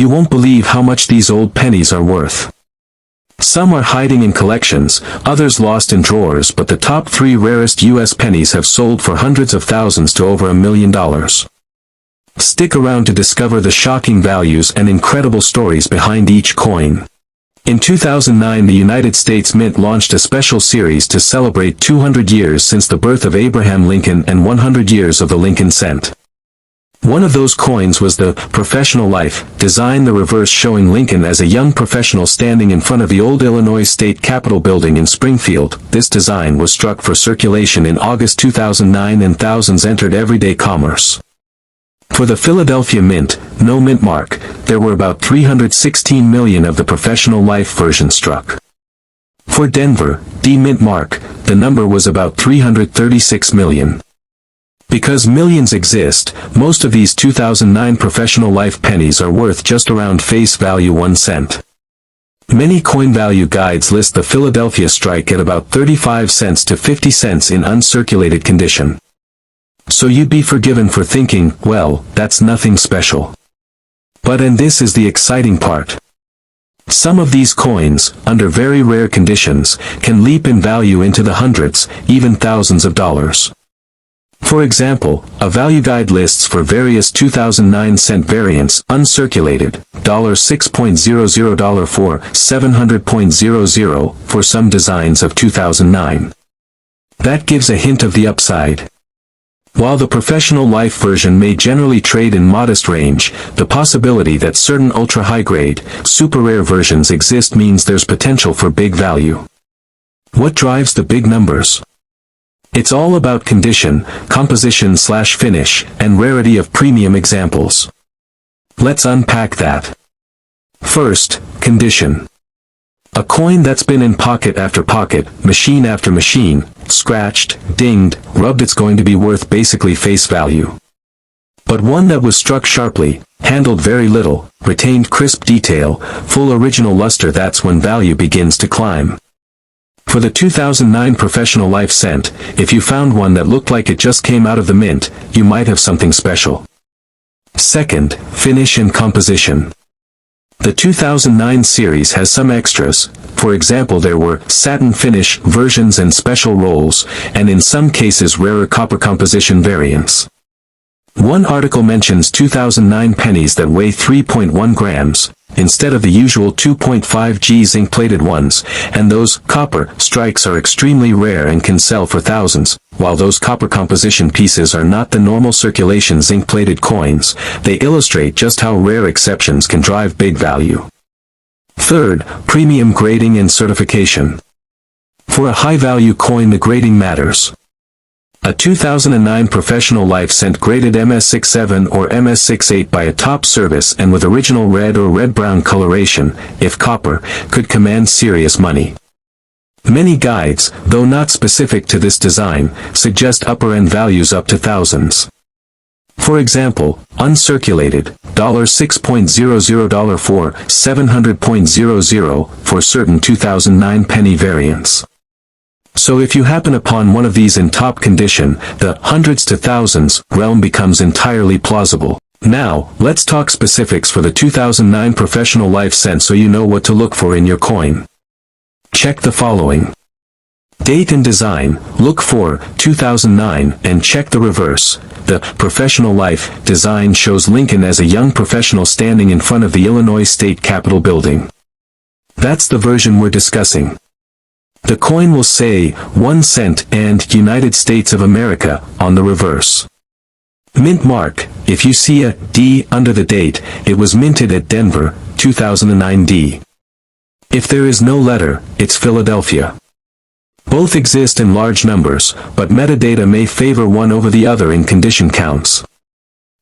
You won't believe how much these old pennies are worth. Some are hiding in collections, others lost in drawers, but the top 3 rarest U.S. pennies have sold for hundreds of thousands to over $1 million. Stick around to discover the shocking values and incredible stories behind each coin. In 2009, the United States Mint launched a special series to celebrate 200 years since the birth of Abraham Lincoln and 100 years of the Lincoln cent. One of those coins was the Professional Life design, the reverse showing Lincoln as a young professional standing in front of the old Illinois State Capitol building in Springfield. This design was struck for circulation in August 2009 and thousands entered everyday commerce. For the Philadelphia Mint, no mint mark, there were about 316 million of the Professional Life version struck. For Denver, D mint mark, the number was about 336 million. Because millions exist, most of these 2009 Professional Life pennies are worth just around face value 1 cent. Many coin value guides list the Philadelphia strike at about 35 cents to 50 cents in uncirculated condition. So you'd be forgiven for thinking, well, that's nothing special. And this is the exciting part. Some of these coins, under very rare conditions, can leap in value into the hundreds, even thousands of dollars. For example, a value guide lists for various 2009 cent variants, uncirculated, $6.00, $4, $700.00, for some designs of 2009. That gives a hint of the upside. While the Professional Life version may generally trade in modest range, the possibility that certain ultra-high-grade, super-rare versions exist means there's potential for big value. What drives the big numbers? It's all about condition, composition/finish, and rarity of premium examples. Let's unpack that. First, condition. A coin that's been in pocket after pocket, machine after machine, scratched, dinged, rubbed, it's going to be worth basically face value. But one that was struck sharply, handled very little, retained crisp detail, full original luster, that's when value begins to climb. For the 2009 Professional Life cent, if you found one that looked like it just came out of the mint, you might have something special. Second, finish and composition. The 2009 series has some extras. For example, there were satin finish versions and special rolls, and in some cases rarer copper composition variants. One article mentions 2009 pennies that weigh 3.1 grams, instead of the usual 2.5 g zinc-plated ones, and those copper strikes are extremely rare and can sell for thousands. While those copper composition pieces are not the normal circulation zinc-plated coins, they illustrate just how rare exceptions can drive big value. Third, premium grading and certification. For a high-value coin, the grading matters. A 2009 Professional Life cent graded MS67 or MS68 by a top service and with original red or red-brown coloration, if copper, could command serious money. Many guides, though not specific to this design, suggest upper-end values up to thousands. For example, uncirculated, $6.00, $4, $700.00, for certain 2009 penny variants. So if you happen upon one of these in top condition, the hundreds to thousands realm becomes entirely plausible. Now, let's talk specifics for the 2009 Professional Life cent so you know what to look for in your coin. Check the following. Date and design, look for 2009 and check the reverse. The Professional Life design shows Lincoln as a young professional standing in front of the Illinois State Capitol building. That's the version we're discussing. The coin will say 1 cent and United States of America on the reverse. Mint mark, if you see a D under the date, it was minted at Denver, 2009 D. If there is no letter, it's Philadelphia. Both exist in large numbers, but metadata may favor one over the other in condition counts.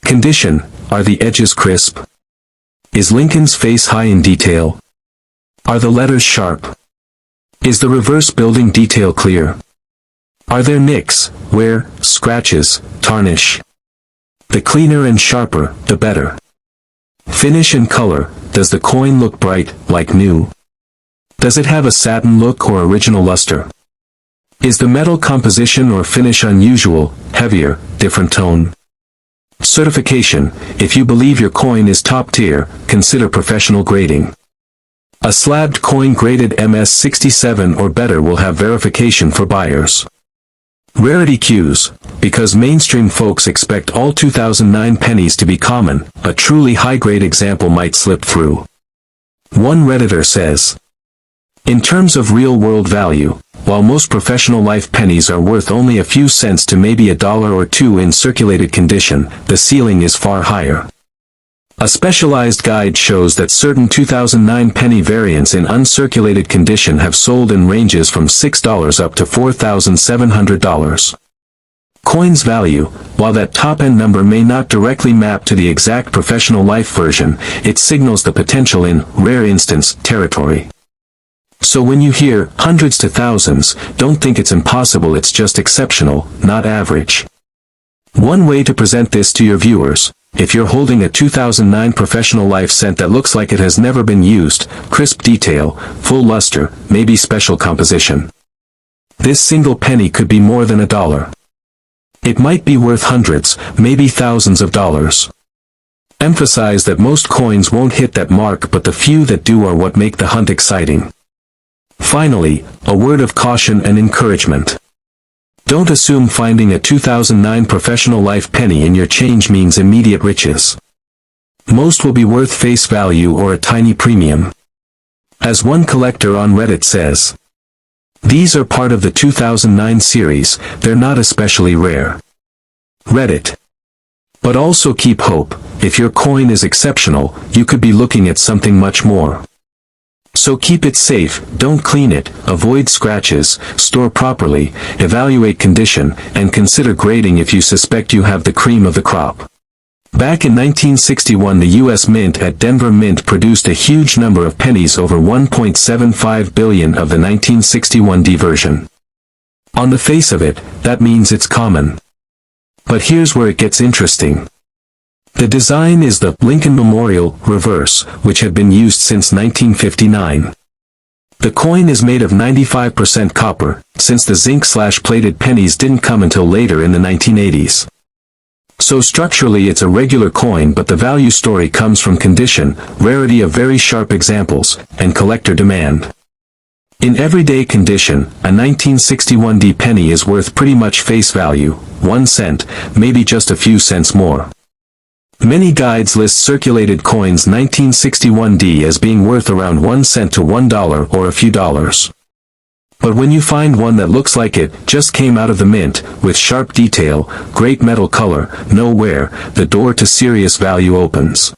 Condition, are the edges crisp? Is Lincoln's face high in detail? Are the letters sharp? Is the reverse building detail clear? Are there nicks, wear, scratches, tarnish? The cleaner and sharper, the better. Finish and color, does the coin look bright, like new? Does it have a satin look or original luster? Is the metal composition or finish unusual, heavier, different tone? Certification: if you believe your coin is top tier, consider professional grading. A slabbed coin graded MS67 or better will have verification for buyers. Rarity cues: because mainstream folks expect all 2009 pennies to be common, a truly high-grade example might slip through. One Redditor says, in terms of real-world value, while most professional life pennies are worth only a few cents to maybe $1 or $2 in circulated condition, the ceiling is far higher. A specialized guide shows that certain 2009 penny variants in uncirculated condition have sold in ranges from $6 up to $4,700. Coin's value: while that top-end number may not directly map to the exact professional life version, it signals the potential in rare instance territory. So when you hear hundreds to thousands, don't think it's impossible, it's just exceptional, not average. One way to present this to your viewers: if you're holding a 2009 professional life cent that looks like it has never been used, crisp detail, full luster, maybe special composition, this single penny could be more than $1. It might be worth hundreds, maybe thousands of dollars. Emphasize that most coins won't hit that mark, but the few that do are what make the hunt exciting. Finally, a word of caution and encouragement. Don't assume finding a 2009 professional life penny in your change means immediate riches. Most will be worth face value or a tiny premium. As one collector on Reddit says, these are part of the 2009 series, they're not especially rare. Reddit. But also keep hope: if your coin is exceptional, you could be looking at something much more. So keep it safe, don't clean it, avoid scratches, store properly, evaluate condition, and consider grading if you suspect you have the cream of the crop. Back in 1961, the U.S. Mint at Denver Mint produced a huge number of pennies, over 1.75 billion of the 1961 D version. On the face of it, that means it's common. But here's where it gets interesting. The design is the Lincoln Memorial reverse, which had been used since 1959. The coin is made of 95% copper, since the zinc/plated pennies didn't come until later in the 1980s. So structurally it's a regular coin, but the value story comes from condition, rarity of very sharp examples, and collector demand. In everyday condition, a 1961 D penny is worth pretty much face value, 1 cent, maybe just a few cents more. Many guides list circulated coins 1961 D as being worth around 1 cent to $1 or a few dollars. But when you find one that looks like it just came out of the mint, with sharp detail, great metal color, no wear, the door to serious value opens.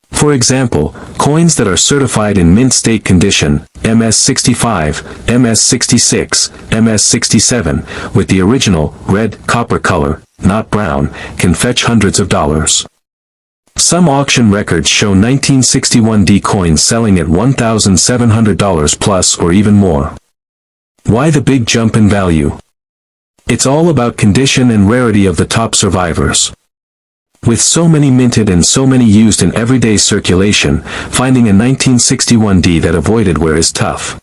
For example, coins that are certified in mint state condition, MS65, MS66, MS67, with the original, red, copper color, not brown, can fetch hundreds of dollars. Some auction records show 1961 D coins selling at $1,700 plus or even more. Why the big jump in value? It's all about condition and rarity of the top survivors. With so many minted and so many used in everyday circulation, finding a 1961 D that avoided wear is tough.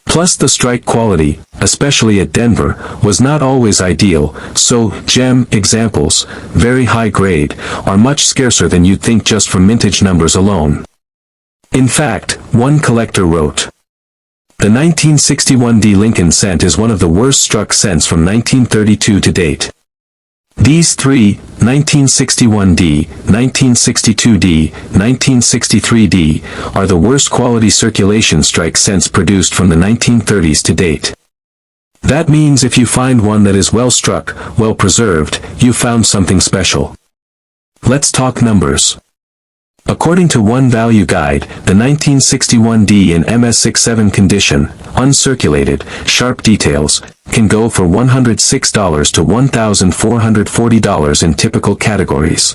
Plus the strike quality, especially at Denver, was not always ideal, so gem examples, very high grade, are much scarcer than you'd think just from mintage numbers alone. In fact, one collector wrote, the 1961 D Lincoln cent is one of the worst struck cents from 1932 to date. These three, 1961 D, 1962 D, 1963 D, are the worst quality circulation strike cents produced from the 1930s to date. That means if you find one that is well struck, well preserved, you found something special. Let's talk numbers. According to one value guide, the 1961 D in MS67 condition, uncirculated, sharp details, can go for $106 to $1,440 in typical categories.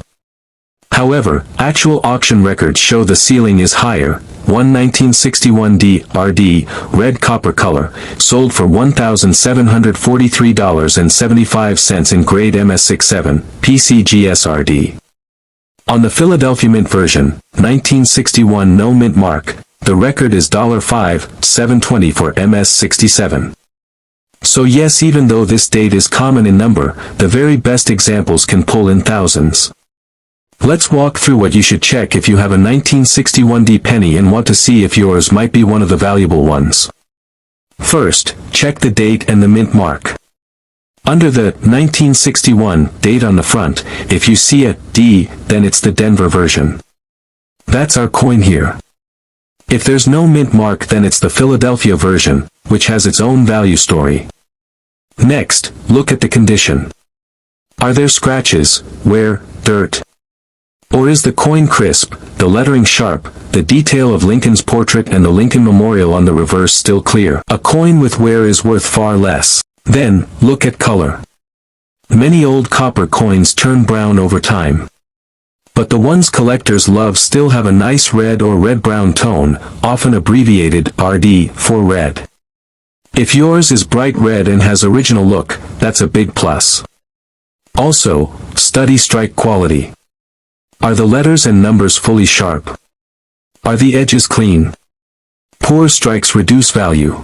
However, actual auction records show the ceiling is higher. One 1961 D RD, red copper color, sold for $1,743.75 in grade MS67, PCGSRD. On the Philadelphia Mint version, 1961 no mint mark, the record is $5,720 for MS67. So yes, even though this date is common in number, the very best examples can pull in thousands. Let's walk through what you should check if you have a 1961D penny and want to see if yours might be one of the valuable ones. First, check the date and the mint mark. Under the 1961 date on the front, if you see a D, then it's the Denver version. That's our coin here. If there's no mint mark, then it's the Philadelphia version, which has its own value story. Next, look at the condition. Are there scratches, wear, dirt? Or is the coin crisp, the lettering sharp, the detail of Lincoln's portrait and the Lincoln Memorial on the reverse still clear? A coin with wear is worth far less. Then, look at color. Many old copper coins turn brown over time. But the ones collectors love still have a nice red or red-brown tone, often abbreviated RD for red. If yours is bright red and has original look, that's a big plus. Also, study strike quality. Are the letters and numbers fully sharp? Are the edges clean? Poor strikes reduce value.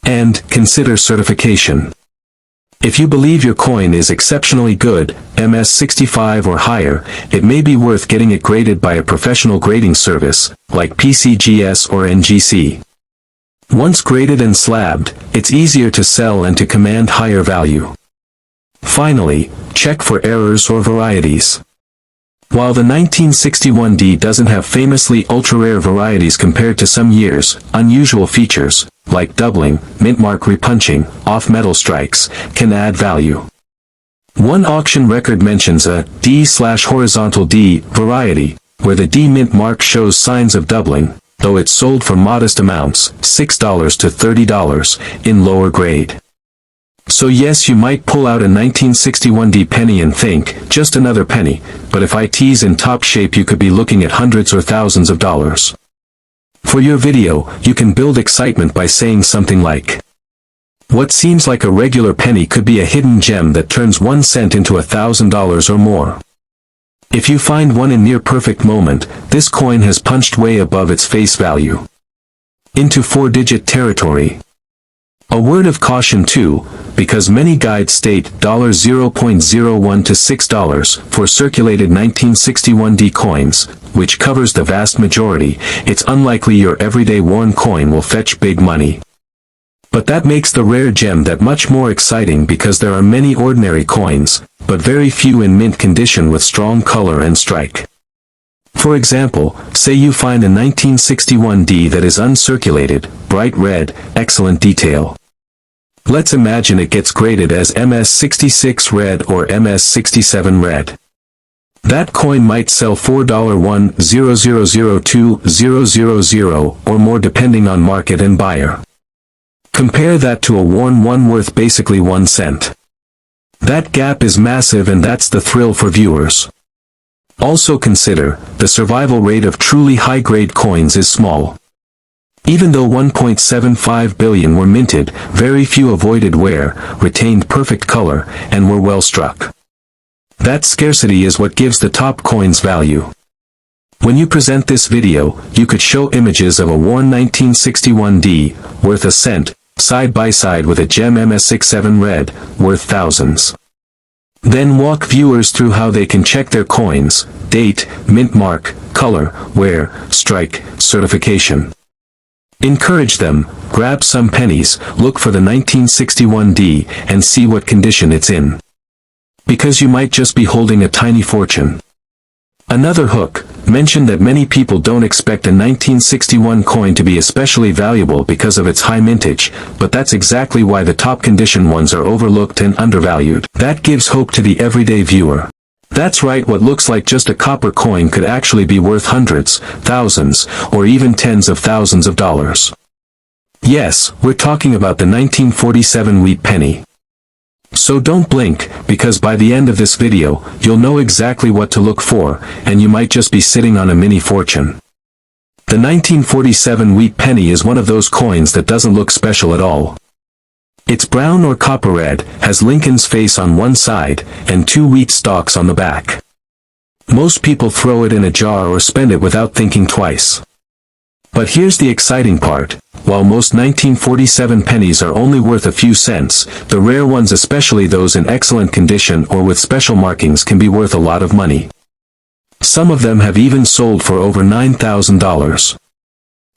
And, consider certification. If you believe your coin is exceptionally good, MS65 or higher, it may be worth getting it graded by a professional grading service, like PCGS or NGC. Once graded and slabbed, it's easier to sell and to command higher value. Finally, check for errors or varieties. While the 1961D doesn't have famously ultra-rare varieties compared to some years, unusual features, like doubling, mint mark repunching, off-metal strikes, can add value. One auction record mentions a D/horizontal D variety, where the D mint mark shows signs of doubling, though it's sold for modest amounts, $6 to $30, in lower grade. So yes, you might pull out a 1961D penny and think, just another penny, but if it's in top shape you could be looking at hundreds or thousands of dollars. For your video, you can build excitement by saying something like, what seems like a regular penny could be a hidden gem that turns 1 cent into $1,000 or more. If you find one in near perfect moment, this coin has punched way above its face value. Into 4-digit territory. A word of caution too, because many guides state $0.01 to $6 for circulated 1961D coins, which covers the vast majority. It's unlikely your everyday worn coin will fetch big money. But that makes the rare gem that much more exciting because there are many ordinary coins, but very few in mint condition with strong color and strike. For example, say you find a 1961D that is uncirculated, bright red, excellent detail. Let's imagine it gets graded as MS66 red or MS67 red. That coin might sell $4.000200 or more depending on market and buyer. Compare that to a worn one worth basically 1 cent. That gap is massive, and that's the thrill for viewers. Also consider, the survival rate of truly high-grade coins is small. Even though 1.75 billion were minted, very few avoided wear, retained perfect color, and were well struck. That scarcity is what gives the top coins value. When you present this video, you could show images of a worn 1961D, worth a cent, side by side with a gem MS67 red, worth thousands. Then walk viewers through how they can check their coins, date, mint mark, color, wear, strike, certification. Encourage them, grab some pennies, look for the 1961D, and see what condition it's in. Because you might just be holding a tiny fortune. Another hook, mentioned that many people don't expect a 1961 coin to be especially valuable because of its high mintage, but that's exactly why the top condition ones are overlooked and undervalued. That gives hope to the everyday viewer. That's right, what looks like just a copper coin could actually be worth hundreds, thousands, or even tens of thousands of dollars. Yes, we're talking about the 1947 wheat penny. So don't blink, because by the end of this video, you'll know exactly what to look for, and you might just be sitting on a mini fortune. The 1947 wheat penny is one of those coins that doesn't look special at all. It's brown or copper red, has Lincoln's face on one side, and 2 wheat stalks on the back. Most people throw it in a jar or spend it without thinking twice. But here's the exciting part. While most 1947 pennies are only worth a few cents, the rare ones, especially those in excellent condition or with special markings, can be worth a lot of money. Some of them have even sold for over $9,000.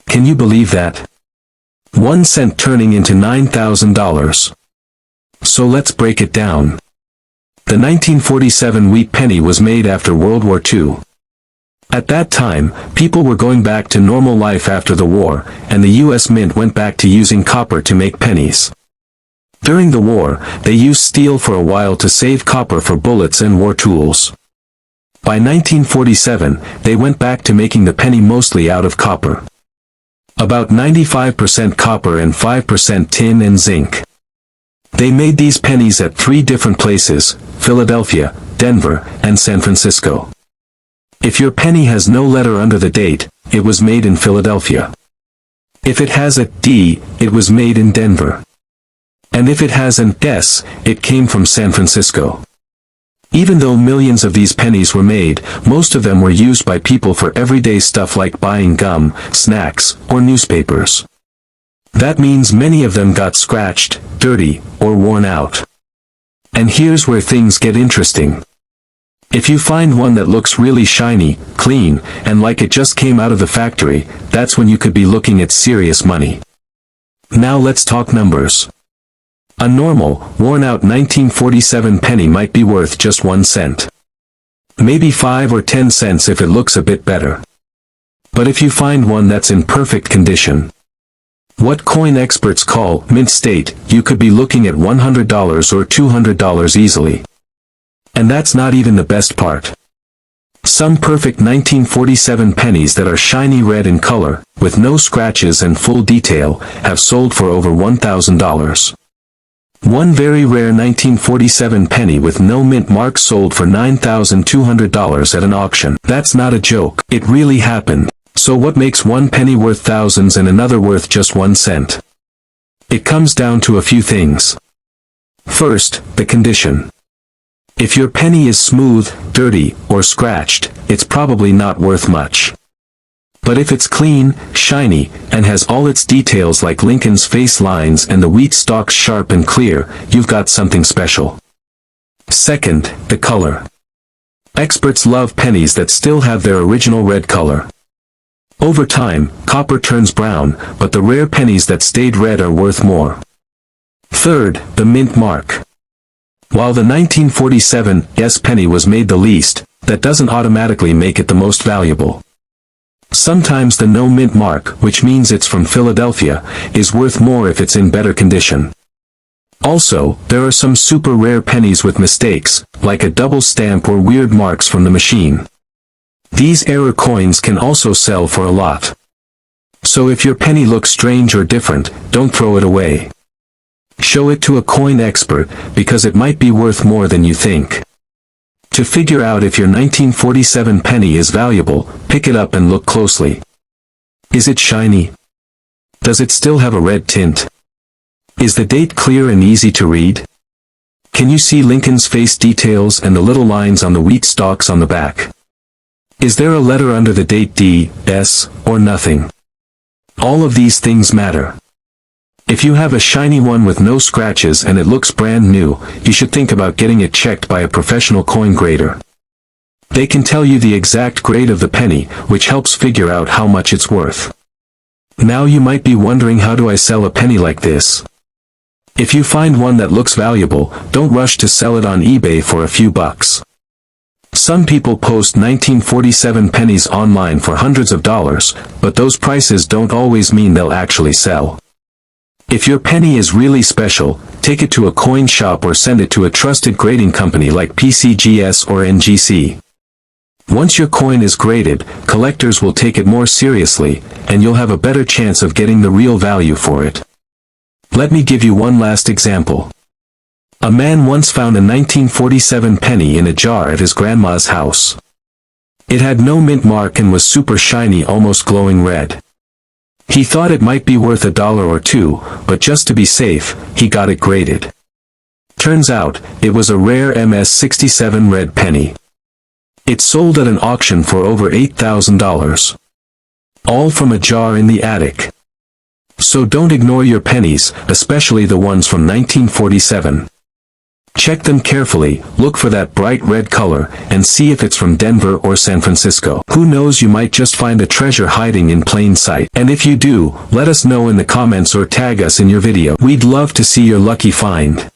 Can you believe that? 1 cent turning into $9,000. So let's break it down. The 1947 wheat penny was made after World War II. At that time, people were going back to normal life after the war, and the U.S. Mint went back to using copper to make pennies. During the war, they used steel for a while to save copper for bullets and war tools. By 1947, they went back to making the penny mostly out of copper. About 95% copper and 5% tin and zinc. They made these pennies at 3 different places: Philadelphia, Denver, and San Francisco. If your penny has no letter under the date, it was made in Philadelphia. If it has a D, it was made in Denver. And if it has an S, it came from San Francisco. Even though millions of these pennies were made, most of them were used by people for everyday stuff like buying gum, snacks, or newspapers. That means many of them got scratched, dirty, or worn out. And here's where things get interesting. If you find one that looks really shiny, clean, and like it just came out of the factory, that's when you could be looking at serious money. Now let's talk numbers. A normal, worn-out 1947 penny might be worth just 1 cent. Maybe 5 or 10 cents if it looks a bit better. But if you find one that's in perfect condition, what coin experts call mint state, you could be looking at $100 or $200 easily. And that's not even the best part. Some perfect 1947 pennies that are shiny red in color, with no scratches and full detail, have sold for over $1,000. One very rare 1947 penny with no mint mark sold for $9,200 at an auction. That's not a joke. It really happened. So what makes one penny worth thousands and another worth just 1 cent? It comes down to a few things. First, the condition. If your penny is smooth, dirty, or scratched, it's probably not worth much. But if it's clean, shiny, and has all its details like Lincoln's face lines and the wheat stalks sharp and clear, you've got something special. Second, the color. Experts love pennies that still have their original red color. Over time, copper turns brown, but the rare pennies that stayed red are worth more. Third, the mint mark. While the 1947 penny was made the least, that doesn't automatically make it the most valuable. Sometimes the no mint mark, which means it's from Philadelphia, is worth more if it's in better condition. Also, there are some super rare pennies with mistakes, like a double stamp or weird marks from the machine. These error coins can also sell for a lot. So if your penny looks strange or different, don't throw it away. Show it to a coin expert, because it might be worth more than you think. To figure out if your 1947 penny is valuable, pick it up and look closely. Is it shiny? Does it still have a red tint? Is the date clear and easy to read? Can you see Lincoln's face details and the little lines on the wheat stalks on the back? Is there a letter under the date D, S, or nothing? All of these things matter. If you have a shiny one with no scratches and it looks brand new, you should think about getting it checked by a professional coin grader. They can tell you the exact grade of the penny, which helps figure out how much it's worth. Now you might be wondering, how do I sell a penny like this? If you find one that looks valuable, don't rush to sell it on eBay for a few bucks. Some people post 1947 pennies online for hundreds of dollars, but those prices don't always mean they'll actually sell. If your penny is really special, take it to a coin shop or send it to a trusted grading company like PCGS or NGC. Once your coin is graded, collectors will take it more seriously, and you'll have a better chance of getting the real value for it. Let me give you one last example. A man once found a 1947 penny in a jar at his grandma's house. It had no mint mark and was super shiny, almost glowing red. He thought it might be worth $1 or $2, but just to be safe, he got it graded. Turns out, it was a rare MS-67 red penny. It sold at an auction for over $8,000. all from a jar in the attic. So don't ignore your pennies, especially the ones from 1947. Check them carefully, look for that bright red color, and see if it's from Denver or San Francisco. Who knows, you might just find a treasure hiding in plain sight. And if you do, let us know in the comments or tag us in your video. We'd love to see your lucky find.